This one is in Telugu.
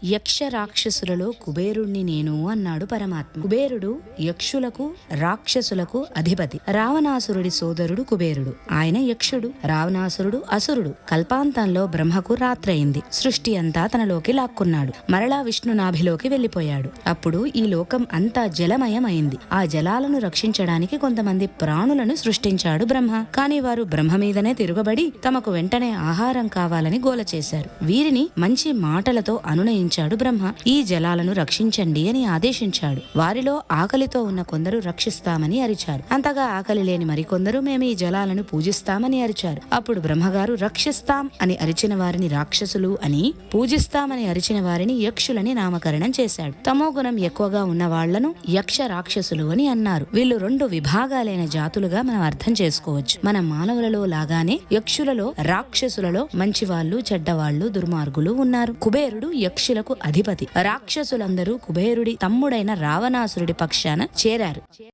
యక్ష రాక్షసులలో కుబేరుణ్ణి నేను అన్నాడు పరమాత్మ. కుబేరుడు యక్షులకు రాక్షసులకు అధిపతి. రావణాసురుడి సోదరుడు కుబేరుడు. ఆయన యక్షుడు. రావణాసురుడు అసురుడు. కల్పాంతంలో బ్రహ్మకు రాత్రయింది. సృష్టి అంతా తనలోకి లాక్కున్నాడు. మరలా విష్ణునాభిలోకి వెళ్లిపోయాడు. అప్పుడు ఈ లోకం అంతా జలమయమైంది. ఆ జలాలను రక్షించడానికి కొంతమంది ప్రాణులను సృష్టించాడు బ్రహ్మ. కాని వారు బ్రహ్మ మీదనే తిరుగబడి తమకు వెంటనే ఆహారం కావాలని గోల చేశారు. వీరిని మంచి మాటలతో అనునయించాడు బ్రహ్మ. ఈ జలాలను రక్షించండి అని ఆదేశించాడు. వారిలో ఆకలితో ఉన్న కొందరు రక్షిస్తామని అరిచారు. అంతగా ఆకలి లేని మరికొందరు మేము ఈ జలాలను పూజిస్తామని అరిచారు. అప్పుడు బ్రహ్మగారు రక్షిస్తాం అని అరిచిన వారిని రాక్షసులు అని, పూజిస్తామని అరిచిన వారిని యక్షులని నామకరణం చేశాడు. తమోగుణం ఎక్కువగా ఉన్న వాళ్లను యక్ష రాక్షసులు అని అన్నారు. వీళ్ళు రెండు విభాగాలైన జాతులుగా మనం అర్థం చేసుకోవచ్చు. మన మానవులలో లాగానే యక్షులలో రాక్షసులలో మంచివాళ్లు, చెడ్డవాళ్లు, దుర్మార్గులు ఉన్నారు. కుబేరుడు యక్షులకు అధిపతి. రాక్షసులందరూ కుబేరుడి తమ్ముడైన రావణాసురుడి పక్షాన చేరారు.